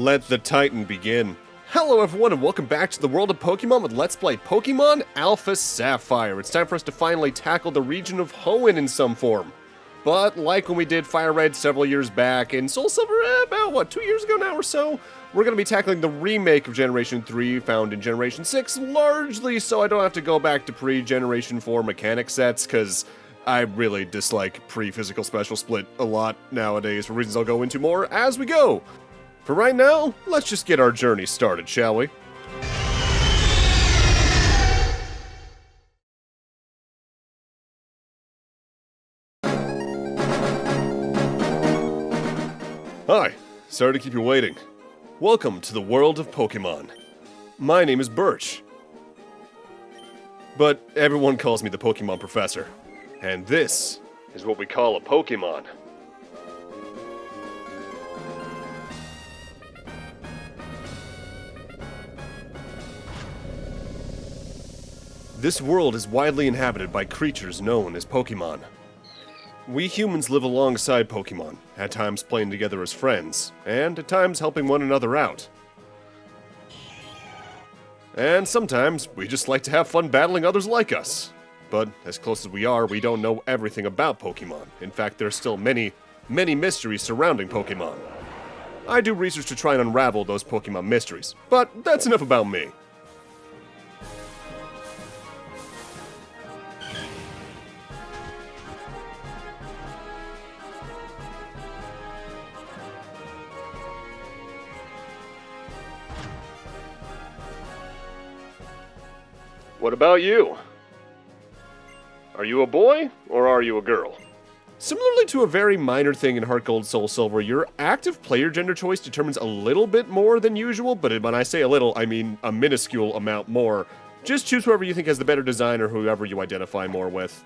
Let the Titan begin. Hello everyone and welcome back to the world of Pokemon with Let's Play Pokemon Alpha Sapphire. It's time for us to finally tackle the region of Hoenn in some form. But like when we did Fire Red several years back and Soul Silver about, 2 years ago now or so? We're going to be tackling the remake of Generation 3 found in Generation 6, largely so I don't have to go back to pre-Generation 4 mechanic sets, because I really dislike pre-physical special split a lot nowadays for reasons I'll go into more as we go. For right now, let's just get our journey started, shall we? Hi, sorry to keep you waiting. Welcome to the world of Pokemon. My name is Birch, but everyone calls me the Pokemon Professor. And this is what we call a Pokemon. This world is widely inhabited by creatures known as Pokemon. We humans live alongside Pokemon, at times playing together as friends, and at times helping one another out. And sometimes we just like to have fun battling others like us. But as close as we are, we don't know everything about Pokemon. In fact, there are still many, many mysteries surrounding Pokemon. I do research to try and unravel those Pokemon mysteries, but that's enough about me. What about you? Are you a boy, or are you a girl? Similarly to a very minor thing in Heart Gold Soul Silver, your active player gender choice determines a little bit more than usual, but when I say a little, I mean a minuscule amount more. Just choose whoever you think has the better design or whoever you identify more with.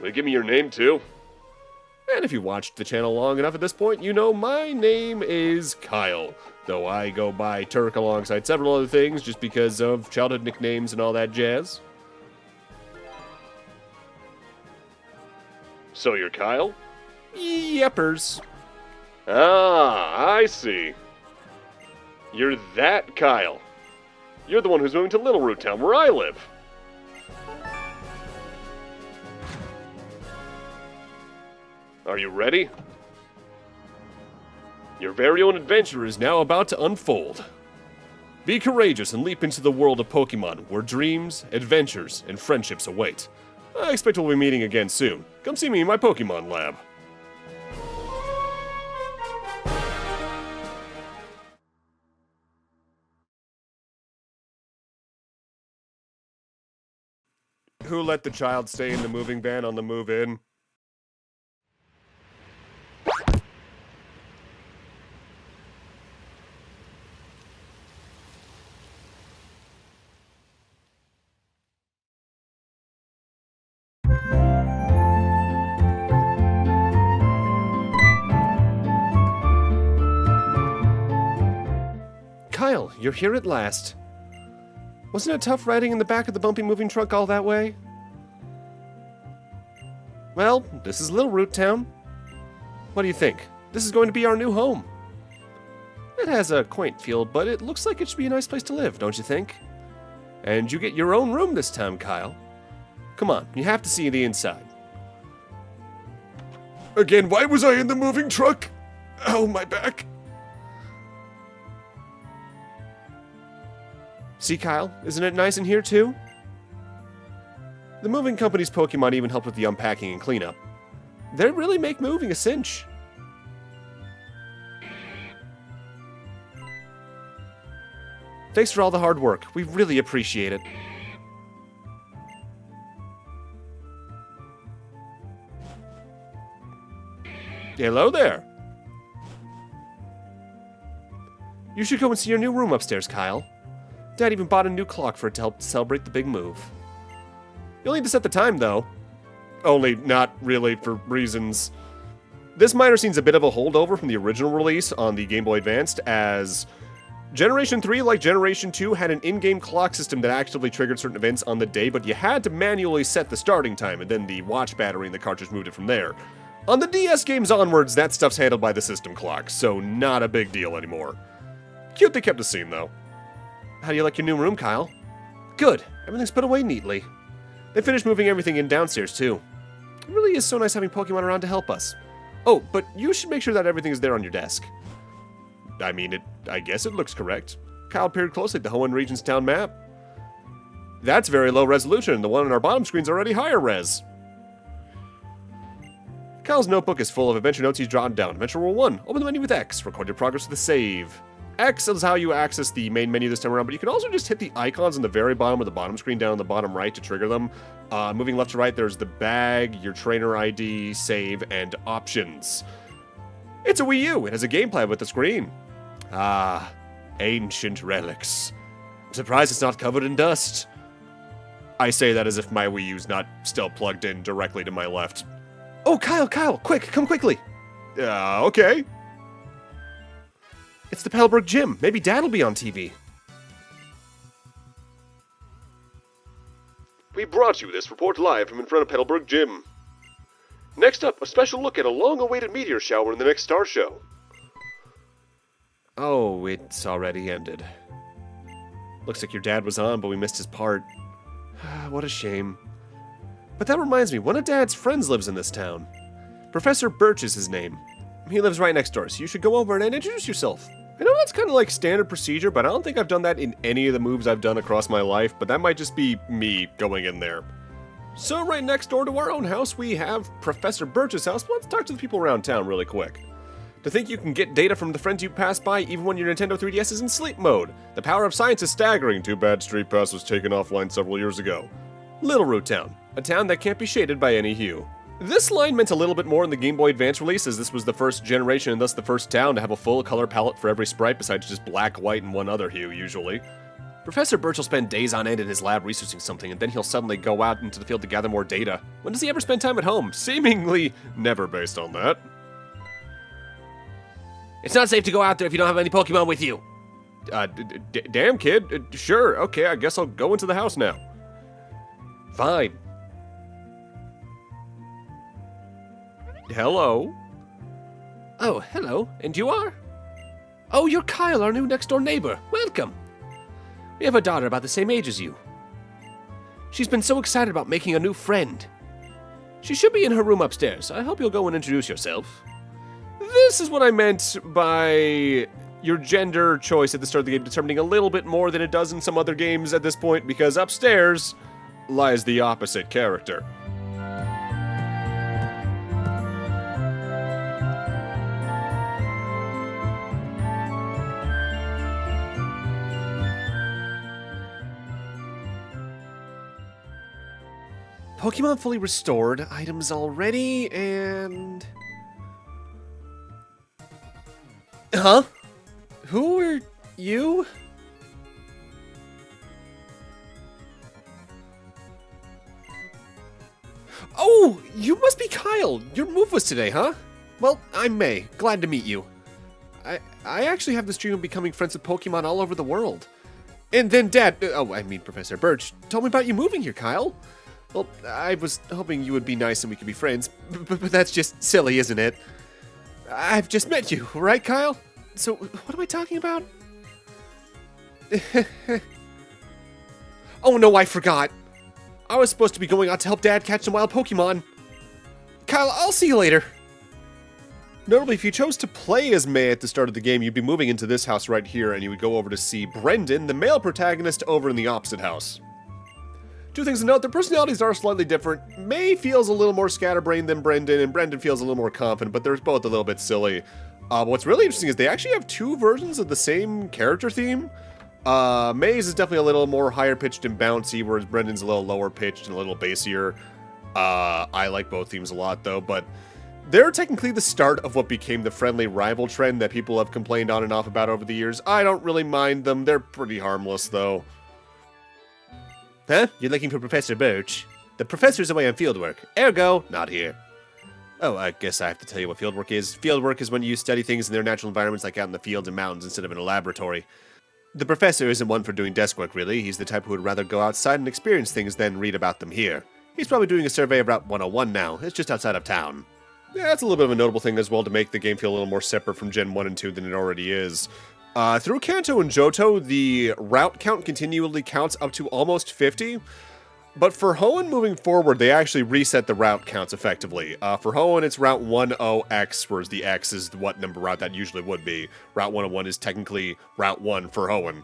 Well, give me your name too. And if you watched the channel long enough at this point, you know my name is Kyle, though I go by Turk alongside several other things just because of childhood nicknames and all that jazz. So you're Kyle? Yeppers. Ah, I see. You're that Kyle. You're the one who's moving to Little Root Town, where I live. Are you ready? Your very own adventure is now about to unfold. Be courageous and leap into the world of Pokemon, where dreams, adventures, and friendships await. I expect we'll be meeting again soon. Come see me in my Pokemon lab. Who let the child stay in the moving van on the move-in? Kyle, you're here at last. Wasn't it tough riding in the back of the bumpy moving truck all that way? Well, this is Little Root Town. What do you think? This is going to be our new home. It has a quaint feel, but it looks like it should be a nice place to live, don't you think? And you get your own room this time, Kyle. Come on, you have to see the inside. Again, why was I in the moving truck? Oh, my back. See, Kyle, isn't it nice in here, too? The moving company's Pokemon even help with the unpacking and cleanup. They really make moving a cinch. Thanks for all the hard work. We really appreciate it. Hello there. You should go and see your new room upstairs, Kyle. Dad even bought a new clock for it to help celebrate the big move. You'll need to set the time, though. Only not really for reasons. This minor scene's a bit of a holdover from the original release on the Game Boy Advanced, as Generation 3, like Generation 2, had an in-game clock system that actively triggered certain events on the day, but you had to manually set the starting time, and then the watch battery in the cartridge moved it from there. On the DS games onwards, that stuff's handled by the system clock, so not a big deal anymore. Cute they kept the scene, though. How do you like your new room, Kyle? Good. Everything's put away neatly. They finished moving everything in downstairs, too. It really is so nice having Pokemon around to help us. Oh, but you should make sure that everything is there on your desk. I guess it looks correct. Kyle peered closely at the Hoenn region's town map. That's very low resolution, and the one on our bottom screen's already higher res. Kyle's notebook is full of adventure notes he's jotted down. Adventure Rule 1. Open the menu with X. Record your progress with a save. X is how you access the main menu this time around, but you can also just hit the icons on the very bottom of the bottom screen down on the bottom right to trigger them. Moving left to right, there's the bag, your trainer ID, save, and options. It's a Wii U. It has a gamepad with the screen. Ah, ancient relics. I'm surprised it's not covered in dust. I say that as if my Wii U's not still plugged in directly to my left. Oh, Kyle, quick, come quickly. Okay. It's the Petalburg Gym. Maybe Dad will be on TV. We brought you this report live from in front of Petalburg Gym. Next up, a special look at a long-awaited meteor shower in the next Star Show. Oh, it's already ended. Looks like your dad was on, but we missed his part. What a shame. But that reminds me, one of Dad's friends lives in this town. Professor Birch is his name. He lives right next door, so you should go over and introduce yourself. I know that's kind of like standard procedure, but I don't think I've done that in any of the moves I've done across my life, but that might just be me going in there. So right next door to our own house, we have Professor Birch's house. Let's talk to the people around town really quick. To think you can get data from the friends you pass by even when your Nintendo 3DS is in sleep mode. The power of science is staggering. Too bad Street Pass was taken offline several years ago. Little Root Town, a town that can't be shaded by any hue. This line meant a little bit more in the Game Boy Advance release, as this was the first generation and thus the first town to have a full color palette for every sprite besides just black, white, and one other hue, usually. Professor Birch will spend days on end in his lab researching something, and then he'll suddenly go out into the field to gather more data. When does he ever spend time at home? Seemingly never based on that. It's not safe to go out there if you don't have any Pokemon with you. Damn, kid. Sure, okay, I guess I'll go into the house now. Fine. Hello? Oh, hello. And you are? Oh, you're Kyle, our new next-door neighbor. Welcome. We have a daughter about the same age as you. She's been so excited about making a new friend. She should be in her room upstairs. I hope you'll go and introduce yourself. This is what I meant by your gender choice at the start of the game determining a little bit more than it does in some other games at this point, because upstairs lies the opposite character. Pokemon fully restored, items already, and... Huh? Who are you? Oh, you must be Kyle. Your move was today, huh? Well, I'm May. Glad to meet you. I actually have this dream of becoming friends with Pokemon all over the world. And then Dad, Professor Birch, told me about you moving here, Kyle. Well, I was hoping you would be nice and we could be friends, but that's just silly, isn't it? I've just met you, right, Kyle? So, what am I talking about? Oh no, I forgot. I was supposed to be going out to help Dad catch some wild Pokemon. Kyle, I'll see you later. Notably, if you chose to play as May at the start of the game, you'd be moving into this house right here, and you would go over to see Brendan, the male protagonist, over in the opposite house. Two things to note, their personalities are slightly different. May feels a little more scatterbrained than Brendan, and Brendan feels a little more confident, but they're both a little bit silly. But what's really interesting is they actually have two versions of the same character theme. May's is definitely a little more higher pitched and bouncy, whereas Brendan's a little lower pitched and a little bassier. I like both themes a lot, though, but they're technically the start of what became the friendly rival trend that people have complained on and off about over the years. I don't really mind them. They're pretty harmless, though. Huh? You're looking for Professor Birch? The professor's away on fieldwork. Ergo, not here. Oh, I guess I have to tell you what fieldwork is. Fieldwork is when you study things in their natural environments, like out in the fields and mountains, instead of in a laboratory. The professor isn't one for doing desk work, really. He's the type who would rather go outside and experience things than read about them here. He's probably doing a survey of Route 101 now. It's just outside of town. Yeah, that's a little bit of a notable thing as well to make the game feel a little more separate from Gen 1 and 2 than it already is. Through Kanto and Johto, the route count continually counts up to almost 50. But for Hoenn moving forward, they actually reset the route counts effectively. For Hoenn, it's Route 10X, whereas the X is what number route that usually would be. Route 101 is technically Route 1 for Hoenn.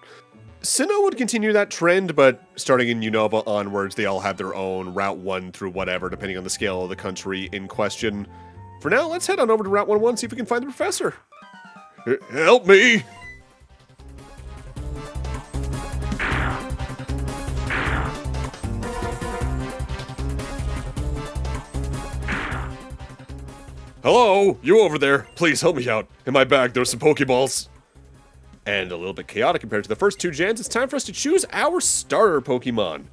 Sinnoh would continue that trend, but starting in Unova onwards, they all have their own Route 1 through whatever, depending on the scale of the country in question. For now, let's head on over to Route 101 and see if we can find the professor. Help me! Hello, you over there. Please help me out. In my bag, there's some Pokeballs. And a little bit chaotic compared to the first two gens, it's time for us to choose our starter Pokemon.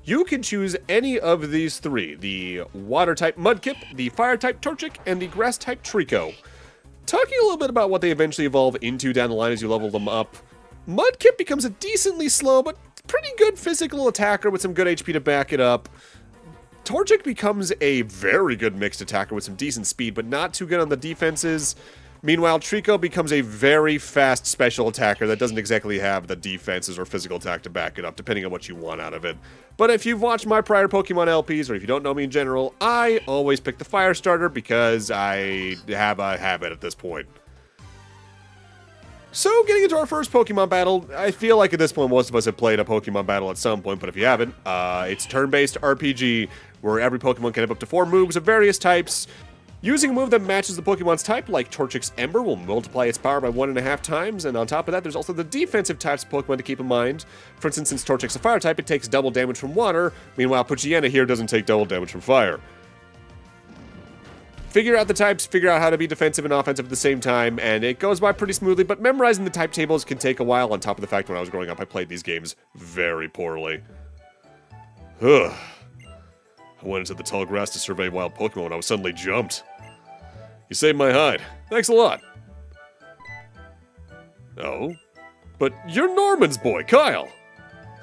You can choose any of these three, the Water-type Mudkip, the Fire-type Torchic, and the Grass-type Trico. Talking a little bit about what they eventually evolve into down the line as you level them up, Mudkip becomes a decently slow but pretty good physical attacker with some good HP to back it up. Torchic becomes a very good mixed attacker with some decent speed, but not too good on the defenses. Meanwhile, Trico becomes a very fast special attacker that doesn't exactly have the defenses or physical attack to back it up, depending on what you want out of it. But if you've watched my prior Pokemon LPs, or if you don't know me in general, I always pick the Fire starter because I have a habit at this point. So, getting into our first Pokemon battle, I feel like at this point most of us have played a Pokemon battle at some point, but if you haven't, it's turn-based RPG, where every Pokemon can have up to 4 moves of various types. Using a move that matches the Pokemon's type, like Torchic's Ember, will multiply its power by 1.5 times, and on top of that, there's also the defensive types of Pokemon to keep in mind. For instance, since Torchic's a Fire type, it takes double damage from water, meanwhile Poochyena here doesn't take double damage from fire. Figure out the types, figure out how to be defensive and offensive at the same time, and it goes by pretty smoothly, but memorizing the type tables can take a while, on top of the fact when I was growing up I played these games very poorly. Ugh. I went into the tall grass to survey wild Pokemon when I was suddenly jumped. You saved my hide. Thanks a lot. Oh? But you're Norman's boy, Kyle!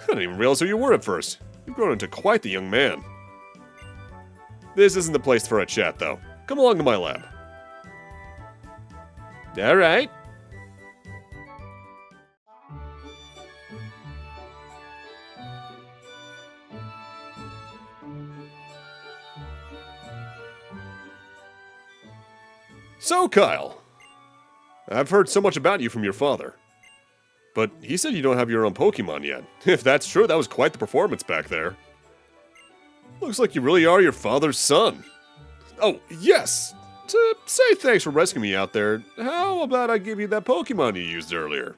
I didn't even realize who you were at first. You've grown into quite the young man. This isn't the place for a chat, though. Come along to my lab. Alright. So, Kyle, I've heard so much about you from your father. But he said you don't have your own Pokemon yet. If that's true, that was quite the performance back there. Looks like you really are your father's son. Oh, yes! To say thanks for rescuing me out there, how about I give you that Pokemon you used earlier?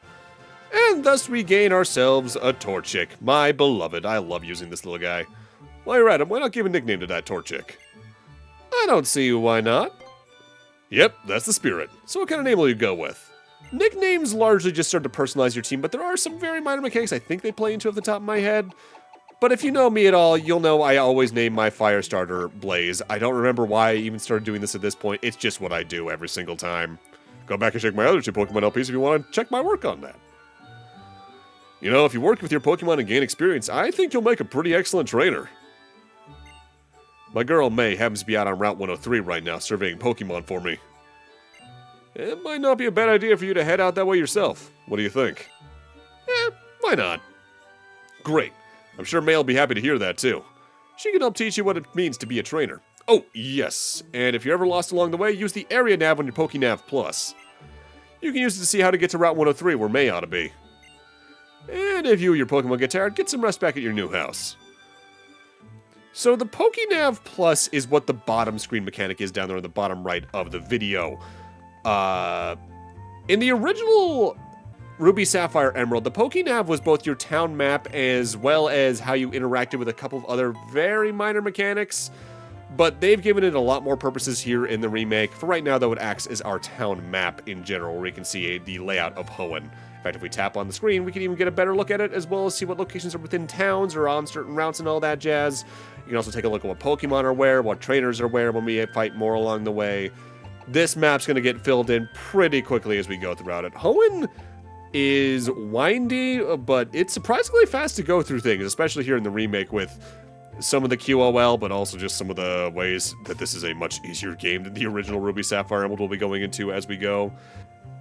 And thus we gain ourselves a Torchic, my beloved. I love using this little guy. While you're at it, why not give a nickname to that Torchic? I don't see why not. Yep, that's the spirit. So what kind of name will you go with? Nicknames largely just serve to personalize your team, but there are some very minor mechanics I think they play into off the top of my head. But if you know me at all, you'll know I always name my fire starter Blaze. I don't remember why I even started doing this at this point. It's just what I do every single time. Go back and check my other 2 Pokemon LPs if you want to check my work on that. You know, if you work with your Pokemon and gain experience, I think you'll make a pretty excellent trainer. My girl May happens to be out on Route 103 right now, surveying Pokemon for me. It might not be a bad idea for you to head out that way yourself. What do you think? Why not? Great. I'm sure May will be happy to hear that, too. She can help teach you what it means to be a trainer. Oh, yes. And if you're ever lost along the way, use the Area Nav on your PokeNav Plus. You can use it to see how to get to Route 103, where May ought to be. And if you or your Pokemon get tired, get some rest back at your new house. So the PokeNav Plus is what the bottom screen mechanic is down there on the bottom right of the video. In the original Ruby, Sapphire, Emerald, the PokeNav was both your town map as well as how you interacted with a couple of other very minor mechanics. But they've given it a lot more purposes here in the remake. For right now, though, it acts as our town map in general, where we can see the layout of Hoenn. In fact, if we tap on the screen, we can even get a better look at it, as well as see what locations are within towns or on certain routes and all that jazz. You can also take a look at what Pokemon are where, what trainers are where when we fight more along the way. This map's going to get filled in pretty quickly as we go throughout it. Hoenn is windy, but it's surprisingly fast to go through things, especially here in the remake with some of the QOL, but also just some of the ways that this is a much easier game than the original Ruby, Sapphire, Emerald we'll be going into as we go.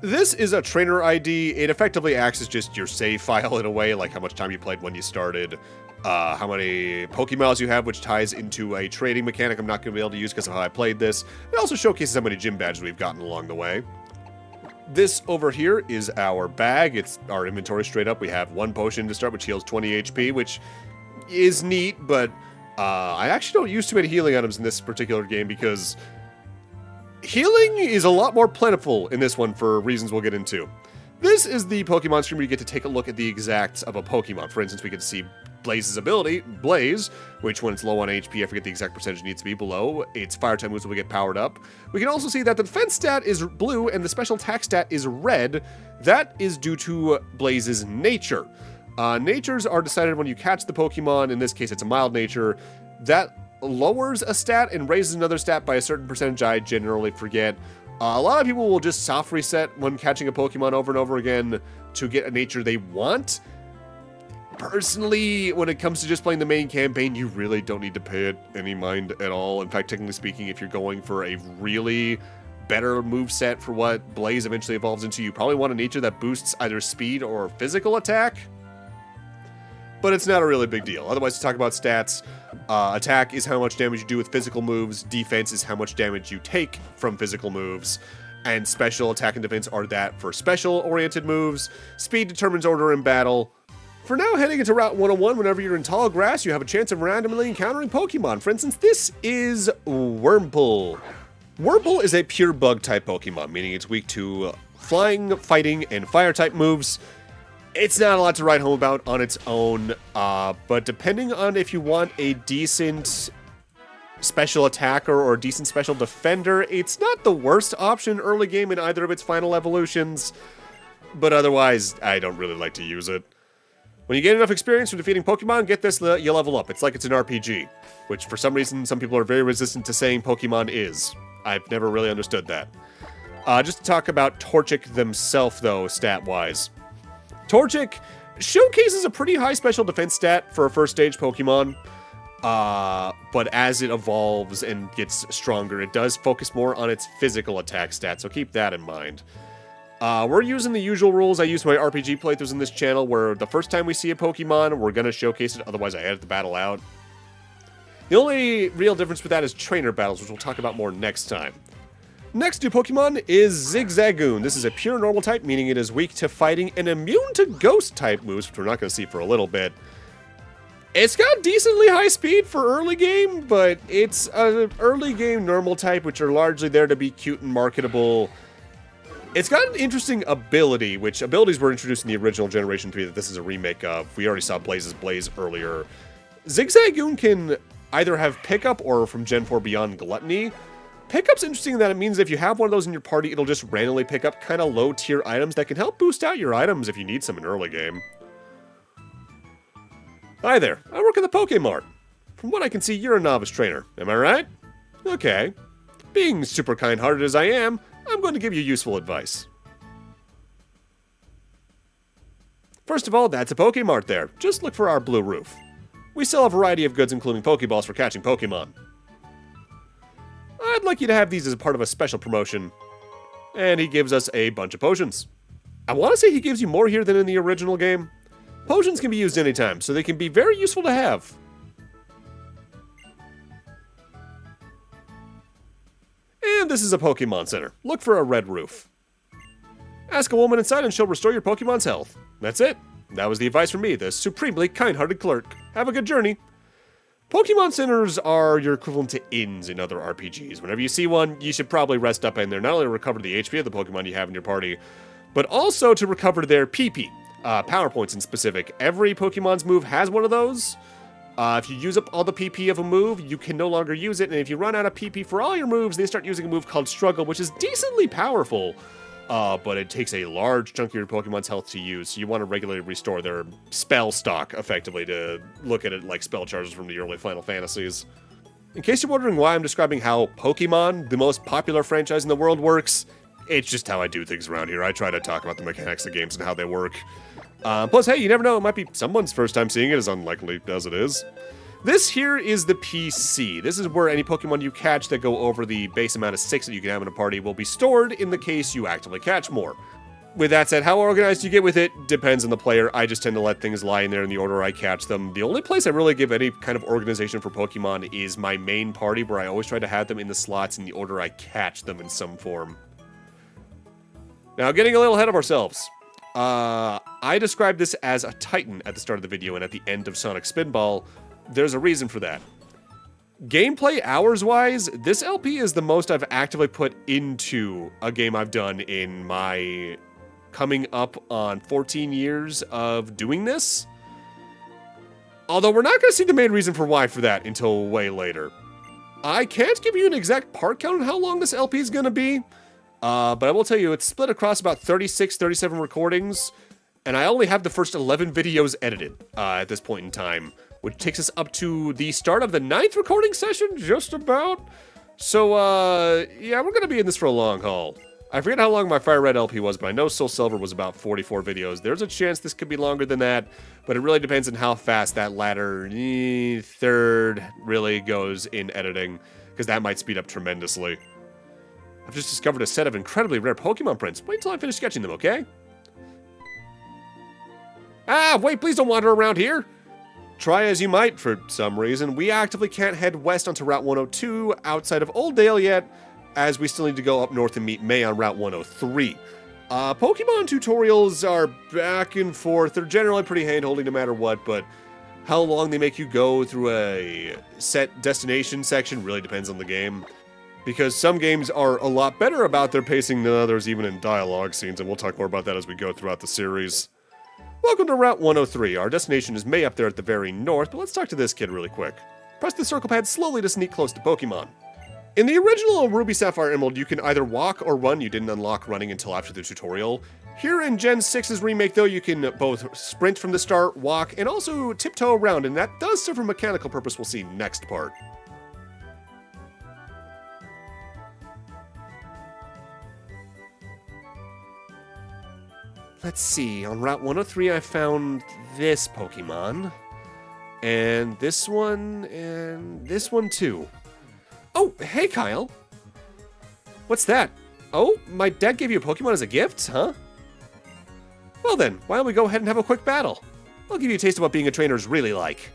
This is a trainer ID. It effectively acts as just your save file in a way, like how much time you played when you started, how many Pokéballs you have, which ties into a trading mechanic I'm not going to be able to use because of how I played this. It also showcases how many gym badges we've gotten along the way. This over here is our bag. It's our inventory straight up. We have 1 potion to start, which heals 20 HP, which is neat, but I actually don't use too many healing items in this particular game because healing is a lot more plentiful in this one for reasons we'll get into. This is the Pokemon stream where you get to take a look at the exacts of a Pokemon. For instance, we get to see Blaze's ability, Blaze, which when it's low on HP, I forget the exact percentage it needs to be below, its fire type moves will get powered up. We can also see that the defense stat is blue and the special attack stat is red. That is due to Blaze's nature. Natures are decided when you catch the Pokemon. In this case, it's a mild nature. That lowers a stat and raises another stat by a certain percentage. I generally forget. A lot of people will just soft reset when catching a Pokemon over and over again to get a nature they want. Personally, when it comes to just playing the main campaign, you really don't need to pay it any mind at all. In fact, technically speaking, if you're going for a really better moveset for what Blaze eventually evolves into, you probably want a nature that boosts either speed or physical attack. But it's not a really big deal. Otherwise, to talk about stats, attack is how much damage you do with physical moves, defense is how much damage you take from physical moves, and special attack and defense are that for special-oriented moves. Speed determines order in battle. For now, heading into Route 101, whenever you're in tall grass, you have a chance of randomly encountering Pokemon. For instance, this is Wurmple. Wurmple is a pure bug-type Pokemon, meaning it's weak to flying, fighting, and fire-type moves. It's not a lot to write home about on its own, but depending on if you want a decent special attacker or a decent special defender, it's not the worst option early game in either of its final evolutions, but otherwise, I don't really like to use it. When you get enough experience from defeating Pokemon, get this, you level up. It's like it's an RPG, which for some reason, some people are very resistant to saying Pokemon is. I've never really understood that. Just to talk about Torchic themselves, though, stat-wise. Torchic showcases a pretty high special defense stat for a first stage Pokemon, but as it evolves and gets stronger, it does focus more on its physical attack stat, so keep that in mind. We're using the usual rules I use my RPG playthroughs in this channel, where the first time we see a Pokemon, we're going to showcase it, otherwise I edit the battle out. The only real difference with that is trainer battles, which we'll talk about more next time. Next new Pokemon is Zigzagoon. This is a pure normal type, meaning it is weak to fighting and immune to ghost type moves, which we're not going to see for a little bit. It's got decently high speed for early game, but it's an early game normal type, which are largely there to be cute and marketable. It's got an interesting ability, which abilities were introduced in the original Generation 3 that this is a remake of. We already saw Blaze's Blaze earlier. Zigzagoon can either have Pickup or from Gen 4 Beyond Gluttony. Pickup's interesting in that it means if you have one of those in your party, it'll just randomly pick up kind of low-tier items that can help boost out your items if you need some in early game. Hi there, I work at the Pokémart. From what I can see, you're a novice trainer, am I right? Okay. Being super kind-hearted as I am, I'm going to give you useful advice. First of all, that's a Pokémart there. Just look for our blue roof. We sell a variety of goods including Pokéballs for catching Pokémon. I'd like you to have these as a part of a special promotion. And he gives us a bunch of potions. I want to say he gives you more here than in the original game. Potions can be used anytime, so they can be very useful to have. And this is a Pokemon Center. Look for a red roof. Ask a woman inside and she'll restore your Pokemon's health. That's it. That was the advice from me, the supremely kind-hearted clerk. Have a good journey. Pokemon Centers are your equivalent to inns in other RPGs. Whenever you see one, you should probably rest up in there, not only to recover the HP of the Pokemon you have in your party, but also to recover their PP, power points in specific. Every Pokemon's move has one of those. If you use up all the PP of a move, you can no longer use it, and if you run out of PP for all your moves, they start using a move called Struggle, which is decently powerful, but it takes a large chunk of your Pokemon's health to use, so you want to regularly restore their spell stock, effectively, to look at it like spell charges from the early Final Fantasies. In case you're wondering why I'm describing how Pokemon, the most popular franchise in the world, works, it's just how I do things around here. I try to talk about the mechanics of the games and how they work. Plus, hey, you never know, it might be someone's first time seeing it, as unlikely as it is. This here is the PC. This is where any Pokemon you catch that go over the base amount of 6 that you can have in a party will be stored in the case you actively catch more. With that said, how organized you get with it depends on the player. I just tend to let things lie in there in the order I catch them. The only place I really give any kind of organization for Pokemon is my main party, where I always try to have them in the slots in the order I catch them in some form. Now, getting a little ahead of ourselves. I described this as a Titan at the start of the video and at the end of Sonic Spinball. There's a reason for that. Gameplay hours-wise, this LP is the most I've actively put into a game I've done in my coming up on 14 years of doing this. Although we're not going to see the main reason for why for that until way later. I can't give you an exact part count on how long this LP is going to be, but I will tell you it's split across about 36, 37 recordings, and I only have the first 11 videos edited at this point in time, which takes us up to the start of the 9th recording session, just about. So, yeah, we're going to be in this for a long haul. I forget how long my Fire Red LP was, but I know Soul Silver was about 44 videos. There's a chance this could be longer than that, but it really depends on how fast that latter third really goes in editing, because that might speed up tremendously. I've just discovered a set of incredibly rare Pokemon prints. Wait until I finish sketching them, okay? Ah, wait, please don't wander around here! Try as you might, for some reason, we actively can't head west onto Route 102 outside of Oldale yet, as we still need to go up north and meet May on Route 103. Pokemon tutorials are back and forth. They're generally pretty hand-holding no matter what, but how long they make you go through a set destination section really depends on the game. Because some games are a lot better about their pacing than others, even in dialogue scenes, and we'll talk more about that as we go throughout the series. Welcome to Route 103. Our destination is May up there at the very north, but let's talk to this kid really quick. Press the circle pad slowly to sneak close to Pokemon. In the original Ruby Sapphire Emerald, you can either walk or run. You didn't unlock running until after the tutorial. Here in Gen 6's remake, though, you can both sprint from the start, walk, and also tiptoe around, and that does serve a mechanical purpose we'll see next part. Let's see, on Route 103 I found this Pokemon, and this one too. Oh, hey Kyle! What's that? Oh, my dad gave you a Pokemon as a gift, huh? Well then, why don't we go ahead and have a quick battle? I'll give you a taste of what being a trainer is really like.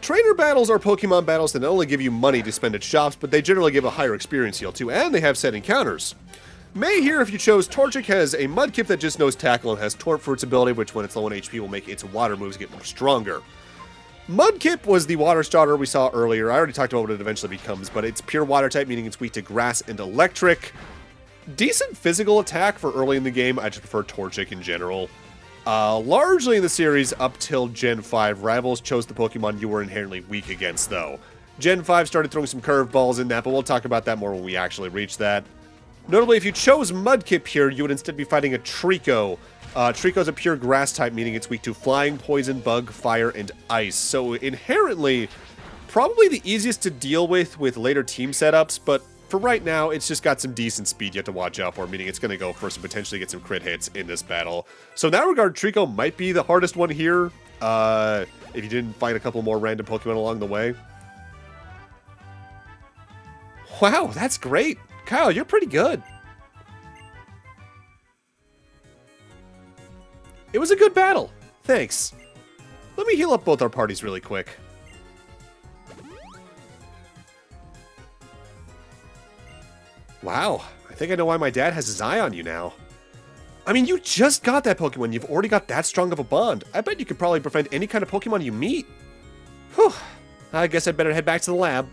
Trainer battles are Pokemon battles that not only give you money to spend at shops, but they generally give a higher experience yield too, and they have set encounters. May here, if you chose, Torchic has a Mudkip that just knows Tackle and has Taunt for its ability, which when it's low on HP will make its water moves get more stronger. Mudkip was the water starter we saw earlier. I already talked about what it eventually becomes, but it's pure water type, meaning it's weak to grass and electric. Decent physical attack for early in the game. I just prefer Torchic in general. Largely in the series up till Gen 5, Rivals chose the Pokemon you were inherently weak against, though. Gen 5 started throwing some curveballs in that, but we'll talk about that more when we actually reach that. Notably, if you chose Mudkip here, you would instead be fighting a Trico. Trico's a pure grass type, meaning it's weak to flying, poison, bug, fire, and ice. So inherently, probably the easiest to deal with later team setups, but for right now, it's just got some decent speed you have to watch out for, meaning it's going to go first and potentially get some crit hits in this battle. So in that regard, Trico might be the hardest one here, if you didn't find a couple more random Pokemon along the way. Wow, that's great! Kyle, you're pretty good. It was a good battle. Thanks. Let me heal up both our parties really quick. Wow, I think I know why my dad has his eye on you now. I mean, you just got that Pokemon. You've already got that strong of a bond. I bet you could probably befriend any kind of Pokemon you meet. Whew. I guess I'd better head back to the lab.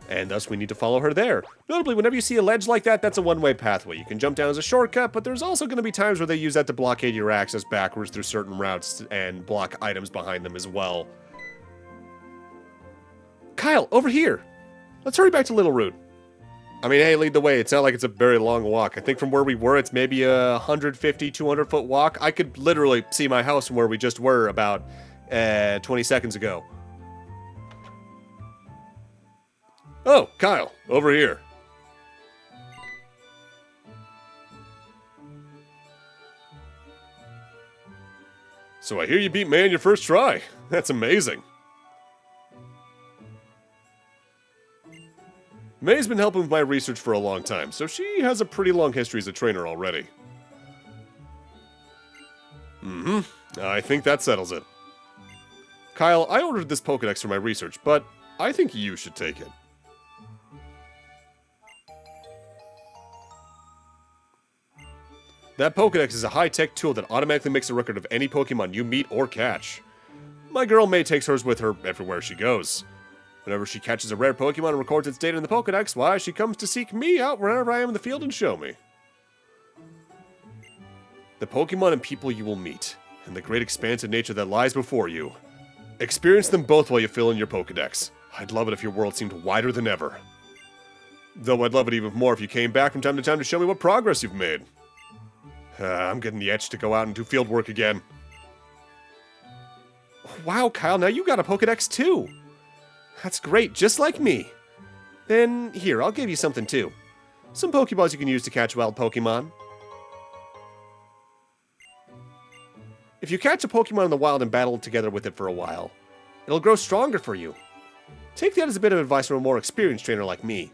And thus we need to follow her there. Notably, whenever you see a ledge like that, that's a one-way pathway. You can jump down as a shortcut, but there's also going to be times where they use that to blockade your access backwards through certain routes and block items behind them as well. Kyle, over here! Let's hurry back to Little Root. I mean, hey, lead the way. It's not like it's a very long walk. I think from where we were, it's maybe a 150, 200-foot walk. I could literally see my house from where we just were about 20 seconds ago. Oh, Kyle, over here. So I hear you beat May on your first try. That's amazing. May's been helping with my research for a long time, so she has a pretty long history as a trainer already. I think that settles it. Kyle, I ordered this Pokédex for my research, but I think you should take it. That Pokédex is a high-tech tool that automatically makes a record of any Pokémon you meet or catch. My girl May takes hers with her everywhere she goes. Whenever she catches a rare Pokemon and records its data in the Pokédex, why, she comes to seek me out wherever I am in the field and show me. The Pokemon and people you will meet, and the great expansive nature that lies before you. Experience them both while you fill in your Pokédex. I'd love it if your world seemed wider than ever. Though I'd love it even more if you came back from time to time to show me what progress you've made. I'm getting the itch to go out and do field work again. Wow, Kyle, now you got a Pokédex too. That's great, just like me. Then, here, I'll give you something too. Some Pokeballs you can use to catch wild Pokemon. If you catch a Pokemon in the wild and battle together with it for a while, it'll grow stronger for you. Take that as a bit of advice from a more experienced trainer like me.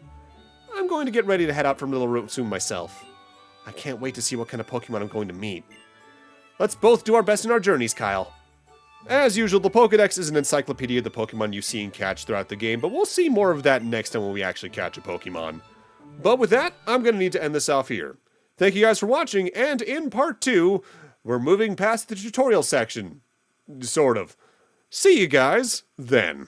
I'm going to get ready to head out from Little Root soon myself. I can't wait to see what kind of Pokemon I'm going to meet. Let's both do our best in our journeys, Kyle. As usual, the Pokédex is an encyclopedia of the Pokemon you see and catch throughout the game, but we'll see more of that next time when we actually catch a Pokemon. But with that, I'm going to need to end this off here. Thank you guys for watching, and in part 2, we're moving past the tutorial section. Sort of. See you guys then.